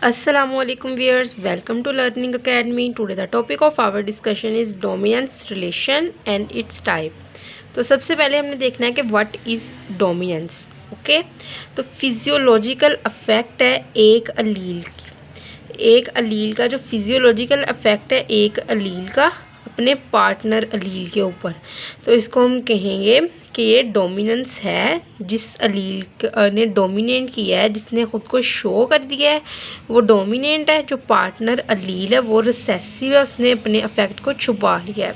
Assalamualaikum viewers, welcome to Learning Academy. Today the topic of our discussion is dominance relation and its type. तो सबसे पहले हमने देखना है कि व्हाट इज़ डोमिनेंस. ओके, तो फिजियोलॉजिकल अफेक्ट है एक अलील का जो फिजियोलॉजिकल अफेक्ट है एक अलील का अपने पार्टनर अलील के ऊपर, तो इसको हम कहेंगे कि ये डोमिनेंस है. जिस अलील ने डोमिनेट किया है, जिसने ख़ुद को शो कर दिया है, वो डोमिनेंट है. जो पार्टनर अलील है वो रिसेसिव है, उसने अपने अफेक्ट को छुपा लिया है.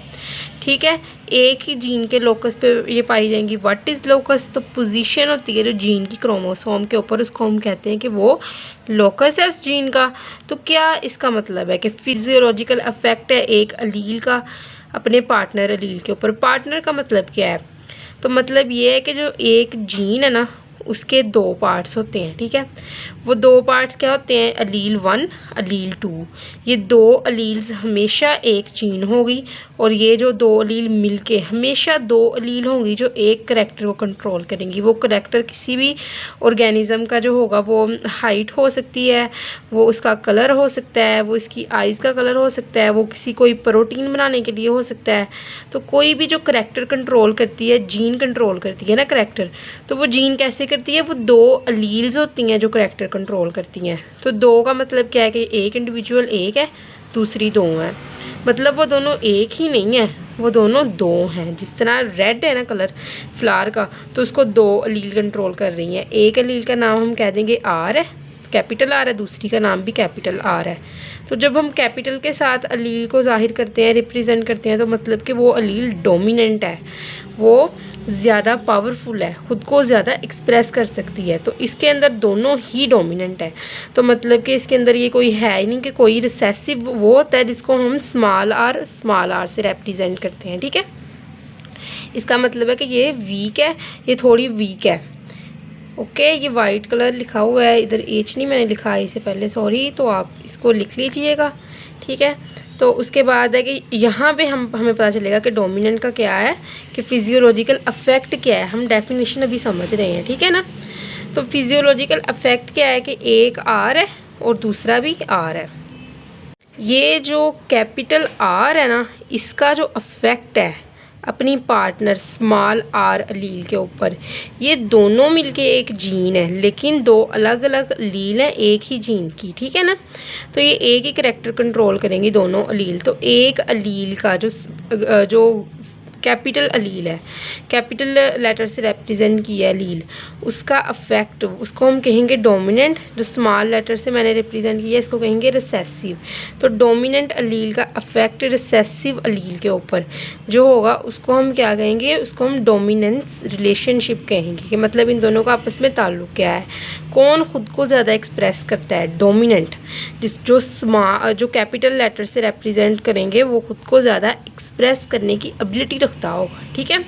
ठीक है, एक ही जीन के लोकस पे ये पाई जाएंगी. What is locus? तो पोजीशन होती है जो जीन की क्रोमोसोम के ऊपर, उसको हम कहते हैं कि वो लोकस है उस जीन का. तो क्या इसका मतलब है कि फिजियोलॉजिकल अफेक्ट है एक अलील का अपने पार्टनर अलील के ऊपर. पार्टनर का मतलब क्या है? तो मतलब ये है कि जो एक जीन है ना, उसके दो पार्ट्स होते हैं. ठीक है, वो दो पार्ट्स क्या होते हैं? अलील 1, अलील 2. ये दो अलील्स हमेशा एक जीन होगी, और ये जो दो अलील मिलके हमेशा दो अलील होंगी जो एक करैक्टर को कंट्रोल करेंगी. वो करैक्टर किसी भी ऑर्गेनिज्म का जो होगा, वो हाइट हो सकती है, वो उसका कलर हो सकता है, वो इसकी आइज़ का कलर हो सकता है, वो किसी कोई प्रोटीन बनाने के लिए हो सकता है. तो कोई भी जो करैक्टर कंट्रोल करती है, जीन कंट्रोल करती है ना करैक्टर, तो वो जीन कैसे करती है? वो दो अलील्स होती हैं जो करैक्टर कंट्रोल करती हैं. तो दो का मतलब क्या है कि एक इंडिविजुअल एक है, दूसरी दो है. मतलब वो दोनों एक ही नहीं है, वो दोनों दो हैं. जिस तरह रेड है ना कलर फ्लावर का, तो उसको दो अलील कंट्रोल कर रही हैं. एक अलील का नाम हम कह देंगे आर है, कैपिटल आर है, दूसरी का नाम भी कैपिटल आर है. तो जब हम कैपिटल के साथ अलील को जाहिर करते हैं, रिप्रेजेंट करते हैं, तो मतलब कि वो अलील डोमिनेंट है, वो ज़्यादा पावरफुल है, ख़ुद को ज़्यादा एक्सप्रेस कर सकती है. तो इसके अंदर दोनों ही डोमिनेंट है. तो मतलब कि इसके अंदर ये कोई है ही नहीं कि कोई रिसेसिव वो होता है जिसको हम स्मॉल आर से रिप्रेजेंट करते हैं. ठीक है, इसका मतलब है कि ये वीक है, ये थोड़ी वीक है. ओके, ये वाइट कलर लिखा हुआ है, इधर एच नहीं मैंने लिखा है इससे पहले, सॉरी, तो आप इसको लिख लीजिएगा. ठीक है, तो उसके बाद है कि यहाँ पे हमें पता चलेगा कि डोमिनेंट का क्या है, कि फिजियोलॉजिकल अफेक्ट क्या है. हम डेफिनेशन अभी समझ रहे हैं. ठीक है ना, तो फिजियोलॉजिकल अफेक्ट क्या है कि एक आर है और दूसरा भी आर है. ये जो कैपिटल आर है ना, इसका जो अफेक्ट है अपनी पार्टनर स्मॉल आर अलील के ऊपर, ये दोनों मिलके एक जीन है, लेकिन दो अलग अलग अलील हैं एक ही जीन की. ठीक है ना, तो ये एक ही करैक्टर कंट्रोल करेंगी दोनों अलील. तो एक अलील का जो कैपिटल अलील है, कैपिटल लेटर से रिप्रेजेंट किया है अलील, उसका अफेक्ट, उसको हम कहेंगे डोमिनेंट. जो स्मॉल लेटर से मैंने रिप्रेजेंट किया, इसको कहेंगे रिसेसिव. तो डोमिनेंट अलील का अफेक्ट रिसेसिव अलील के ऊपर जो होगा, उसको हम क्या कहेंगे? उसको हम डोमिनेंस रिलेशनशिप कहेंगे. कि मतलब इन दोनों का आपस में ताल्लुक़ क्या है, कौन ख़ुद को ज़्यादा एक्सप्रेस करता है? डोमिनेंट. जो कैपिटल लेटर से रिप्रेजेंट करेंगे, वो ख़ुद को ज़्यादा एक्सप्रेस करने की एबिलिटी रखता होगा. ठीक है,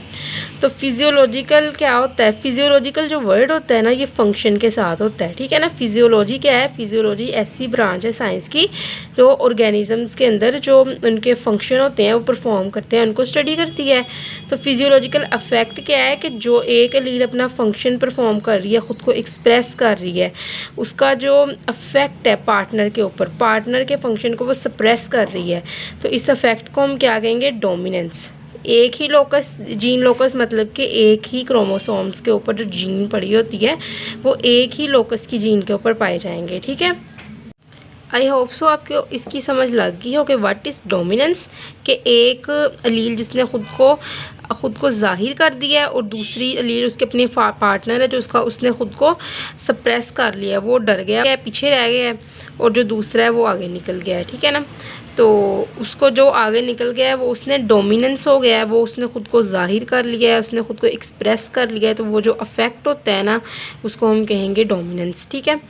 तो फिजियोलॉजिकल क्या होता है? फिजियोलॉजिकल जो वर्ड होता है ना, ये फंक्शन के साथ होता है. ठीक है ना, फिजियोलॉजी क्या है? फिजियोलॉजी ऐसी ब्रांच है साइंस की जो ऑर्गेनिजम्स के अंदर जो उनके फंक्शन होते हैं, वो परफॉर्म करते हैं, उनको स्टडी करती है. तो फिजियोलॉजिकल अफेक्ट क्या है कि जो एक अलील अपना फंक्शन परफॉर्म कर रही है, ख़ुद को एक्सप्रेस कर रही है, उसका जो अफेक्ट है पार्टनर के ऊपर, पार्टनर के फंक्शन को वो सप्रेस कर रही है, तो इस अफेक्ट को हम क्या कहेंगे? डोमिनेंस. एक ही लोकस, जीन लोकस मतलब कि एक ही क्रोमोसोम्स के ऊपर जो जीन पड़ी होती है, वो एक ही लोकस की जीन के ऊपर पाए जाएंगे. ठीक है, आई होप सो आपको इसकी समझ लग गई हो कि व्हाट इज़ डोमिनेंस. कि एक अलील जिसने ख़ुद को जाहिर कर दिया है, और दूसरी अलील उसके अपने पार्टनर है जो उसने ख़ुद को सप्रेस कर लिया है, वो डर गया है, पीछे रह गया है, और जो दूसरा है वो आगे निकल गया है. ठीक है ना, तो उसको जो आगे निकल गया है वो उसने डोमिनेंस हो गया है, वो उसने ख़ुद को जाहिर कर लिया है, उसने ख़ुद को एक्सप्रेस कर लिया है. तो वो जो अफेक्ट होता है ना, उसको हम कहेंगे डोमिनेंस. ठीक है,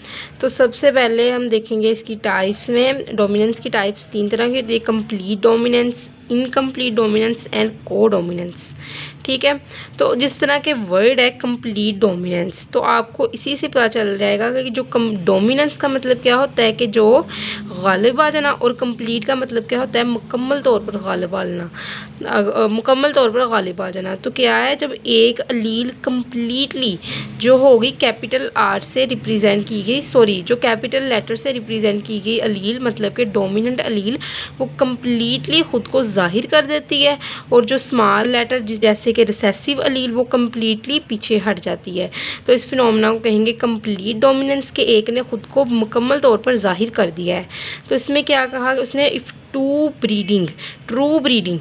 तो सबसे पहले हम देखेंगे इसकी टाइप्स में. डोमिनेंस की टाइप्स तीन तरह की होती है: complete dominance, incomplete dominance and को डोमिनेंस। ठीक है, तो जिस तरह के वर्ड है कंप्लीट डोमिनेंस, तो आपको इसी से पता चल जाएगा कि जो डोमिनेंस का मतलब क्या होता है कि जो गालिब आ जाना, और कंप्लीट का मतलब क्या होता है मुकम्मल तौर पर गालिब आ जाना, मुकम्मल तौर पर गालिब आ जाना। तो क्या है, जब एक अलील कंप्लीटली जो होगी कैपिटल आर से रिप्रेजेंट की गई, सॉरी जो कैपिटल लेटर से रिप्रेजेंट की गई अलील, मतलब कि डोमिनेंट अलील, वो कंप्लीटली ख़ुद को जाहिर कर देती है, और जो स्मॉल लेटर जैसे कि रिसेसिव अलील वो कंप्लीटली पीछे हट जाती है। तो इस फिनोमेना को कहेंगे कंप्लीट डोमिनेंस के एक ने ख़ुद को मुकम्मल तौर पर जाहिर कर दिया है। तो इसमें क्या कहा उसने, इफ़ ट्रू ब्रीडिंग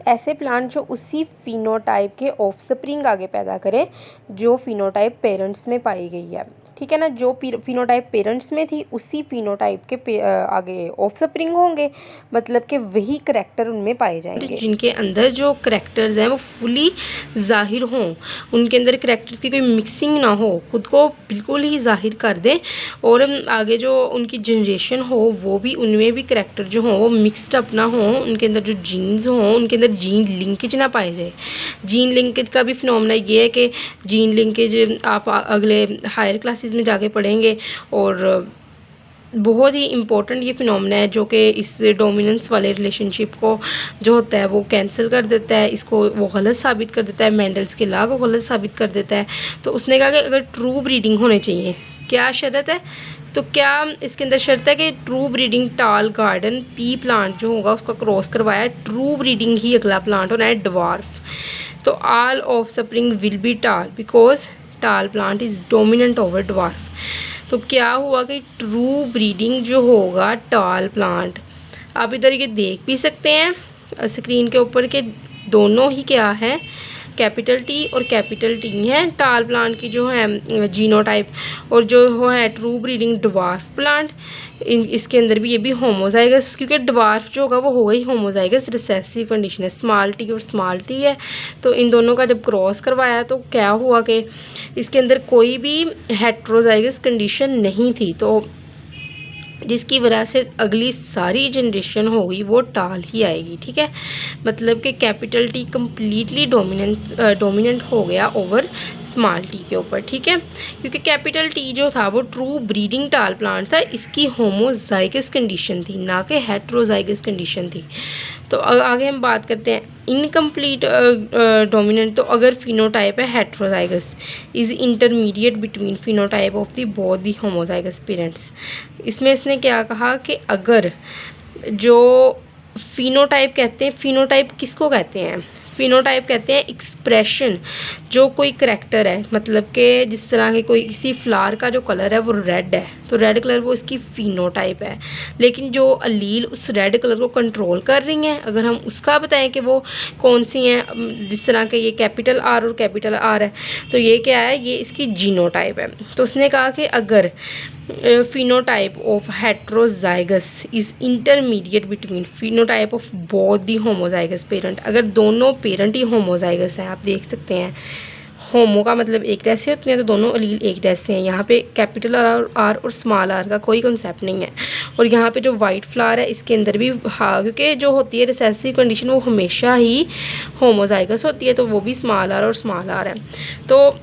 ऐसे प्लांट जो उसी फिनोटाइप के ऑफस्प्रिंग आगे पैदा करें जो फिनोटाइप पेरेंट्स में पाई गई है। ठीक है ना, जो फिनोटाइप पेरेंट्स में थी उसी फिनोटाइप के आगे ऑफस्प्रिंग होंगे, मतलब कि वही करैक्टर उनमें पाए जाएंगे। जिनके अंदर जो करैक्टर्स हैं वो फुली जाहिर हों, उनके अंदर करैक्टर्स की कोई मिक्सिंग ना हो, खुद को बिल्कुल ही जाहिर कर दें, और आगे जो उनकी जनरेशन हो वो भी उनमें भी करैक्टर जो हों वो मिक्सड अप ना हो, उनके अंदर जो जीन्स हों उनके अंदर जीन लिंकेज ना पाए जाए। जीन लिंकेज का भी फिनोमेना ये है कि जीन लिंकेज आप अगले हायर क्लासेस में जाके पढ़ेंगे, और बहुत ही इम्पोर्टेंट ये फिनोमेना है जो कि इस डोमिनेंस वाले रिलेशनशिप को जो होता है वो कैंसिल कर देता है, इसको वो गलत साबित कर देता है, मेंडल्स के लॉ को गलत साबित कर देता है। तो उसने कहा कि अगर ट्रू ब्रीडिंग होने चाहिए, क्या शर्त है, तो क्या इसके अंदर शर्त है कि ट्रू ब्रीडिंग टाल गार्डन पी प्लांट जो होगा उसका क्रॉस करवाया, ट्रू ब्रीडिंग ही अगला प्लांट होना है ड्वार्फ। तो all of spring will be टाल बिकॉज टाल plant is dominant over dwarf. तो क्या हुआ कि ट्रू ब्रीडिंग जो होगा टाल प्लांट, आप इधर ये देख भी सकते हैं स्क्रीन के ऊपर के दोनों ही क्या है, कैपिटल टी और कैपिटल टी है टाल प्लांट की जो है जीनोटाइप, और जो वो है ट्रू ब्रीडिंग ड्वार्फ प्लांट, इसके अंदर भी ये भी होमोजाइगस, क्योंकि ड्वार्फ जो होगा वो होगा ही होमोजाइगस रिसेसिव कंडीशन है, स्मॉल टी और स्मॉल टी है। तो इन दोनों का जब क्रॉस करवाया तो क्या हुआ कि इसके अंदर कोई भी हेट्रोजाइगस कंडीशन नहीं थी, तो जिसकी वजह से अगली सारी जनरेशन होगी वो टाल ही आएगी। ठीक है, मतलब कि कैपिटल टी कम्प्लीटली डोमिनेंट हो गया ओवर स्मॉल टी के ऊपर। ठीक है, क्योंकि कैपिटल टी जो था वो ट्रू ब्रीडिंग टाल प्लांट था, इसकी होमोजाइगस कंडीशन थी ना कि हेट्रोजाइगस कंडीशन थी। तो आगे हम बात करते हैं इनकम्प्लीट डोमिनेंट। तो अगर फिनोटाइप है heterozygous is intermediate between phenotype of the both the homozygous parents. इसमें इसने क्या कहा कि अगर जो फिनोटाइप कहते हैं, फिनोटाइप किसको कहते हैं, फिनोटाइप कहते हैं एक्सप्रेशन, जो कोई करैक्टर है, मतलब कि जिस तरह के कोई किसी फ्लावर का जो कलर है वो रेड है तो रेड कलर वो इसकी फिनोटाइप है, लेकिन जो अलील उस रेड कलर को कंट्रोल कर रही हैं, अगर हम उसका बताएं कि वो कौन सी हैं, जिस तरह के ये कैपिटल आर और कैपिटल आर है, तो ये क्या है, ये इसकी जीनोटाइप है। तो उसने कहा कि अगर phenotype of heterozygous is intermediate between phenotype of both the homozygous parent, अगर दोनों पेरेंट ही होमोजाइगस हैं, आप देख सकते हैं होमो का मतलब एक जैसे होते हैं, तो दोनों अलील एक जैसे हैं। यहाँ पे कैपिटल आर और स्मॉल आर का कोई कंसेप्ट नहीं है। और यहाँ पे जो वाइट फ्लावर है इसके अंदर भी हाँ, क्योंकि जो होती है रिसेसिव कंडीशन वो हमेशा ही होमोजाइगस होती है, तो वो भी स्मॉल आर और स्मॉल आर है। तो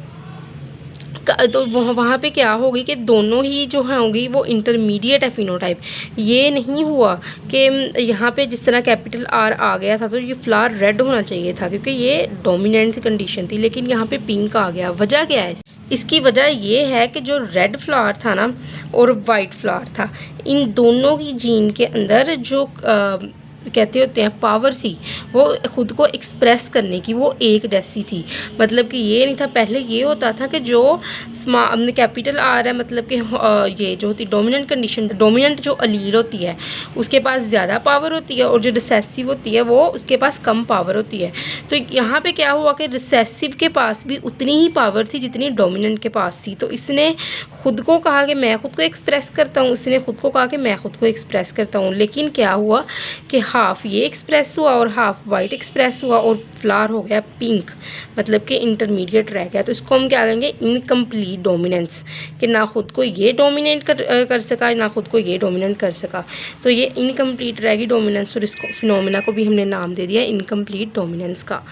वहाँ पे क्या होगी कि दोनों ही जो होंगी वो इंटरमीडिएट है फिनोटाइप। ये नहीं हुआ कि यहाँ पे जिस तरह कैपिटल आर आ गया था तो ये फ्लावर रेड होना चाहिए था क्योंकि ये डोमिनेंट कंडीशन थी, लेकिन यहाँ पे पिंक आ गया। वजह क्या है इसकी? वजह ये है कि जो रेड फ्लावर था ना और वाइट फ्लावर था, इन दोनों की जीन के अंदर जो कहते होते हैं पावर थी वो ख़ुद को एक्सप्रेस करने की, वो एक जैसी थी। मतलब कि ये नहीं था, पहले ये होता था कि जो कैपिटल आर है मतलब कि ये जो होती डोमिनेंट कंडीशन, डोमिनेंट जो अलील होती है उसके पास ज़्यादा पावर होती है और जो रिसेसिव होती है वो उसके पास कम पावर होती है। तो यहाँ पे क्या हुआ कि रिसेसिव के पास भी उतनी ही पावर थी जितनी डोमिनेंट के पास थी। तो इसने खुद को कहा कि मैं खुद को एक्सप्रेस करता हूँ, इसने खुद को कहा कि मैं खुद को एक्सप्रेस करता हूँ। लेकिन क्या हुआ कि हाफ ये एक्सप्रेस हुआ और हाफ वाइट एक्सप्रेस हुआ और फ्लावर हो गया पिंक, मतलब कि इंटरमीडिएट रह गया। तो इसको हम क्या कहेंगे, इनकम्प्लीट डोमिनेंस, कि ना खुद को ये डोमिनेट कर सका ना खुद को ये डोमिनेट कर सका, तो ये इनकम्प्लीट रहेगी डोमिनेंस। और इसको फिनोमेना को भी हमने नाम दे दिया इनकम्प्लीट डोमिनेंस का।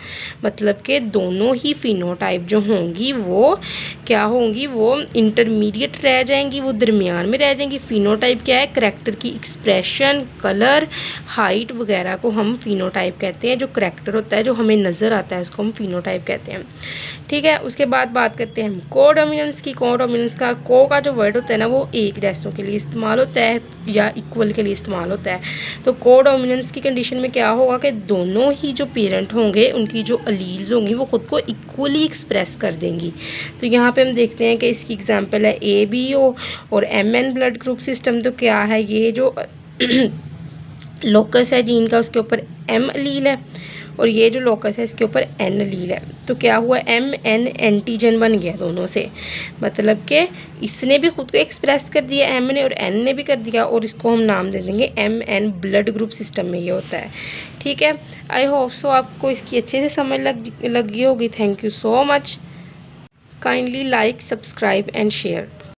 मतलब कि दोनों ही फिनोटाइप जो होंगी वो क्या होंगी, वो इंटरमीडिएट रह जाएंगी, वो दरमियान में रह जाएंगी। फिनोटाइप क्या है, करैक्टर की एक्सप्रेशन, कलर, हाइट वगैरह को हम फिनोटाइप कहते हैं। जो करैक्टर होता है जो हमें नज़र आता है उसको हम फिनोटाइप कहते हैं। ठीक है, उसके बाद बात करते हैं हम कोडोमिनेंस की। कोडोमिनेंस का को का जो वर्ड होता है ना वो एक जैसों के लिए इस्तेमाल होता है या इक्वल के लिए इस्तेमाल होता है। तो कोडोमिनेंस की कंडीशन में क्या होगा कि दोनों ही जो पेरेंट होंगे उनकी जो अलील्स होंगी वो खुद को इक्वली एक्सप्रेस कर देंगी। तो यहाँ पे हम देखते हैं कि इसकी एग्जांपल है ABO और MN ब्लड ग्रुप सिस्टम। तो क्या है, ये जो लोकस है जीन का उसके ऊपर M अलील है और ये जो लोकस है इसके ऊपर N अलील है। तो क्या हुआ, MN एंटीजन बन गया दोनों से, मतलब कि इसने भी खुद को एक्सप्रेस कर दिया M ने और N ने भी कर दिया, और इसको हम नाम दे देंगे MN ब्लड ग्रुप सिस्टम में ये होता है। ठीक है, आई होप सो आपको इसकी अच्छे से समझ लगी होगी। Thank you so much. Kindly like, subscribe and share.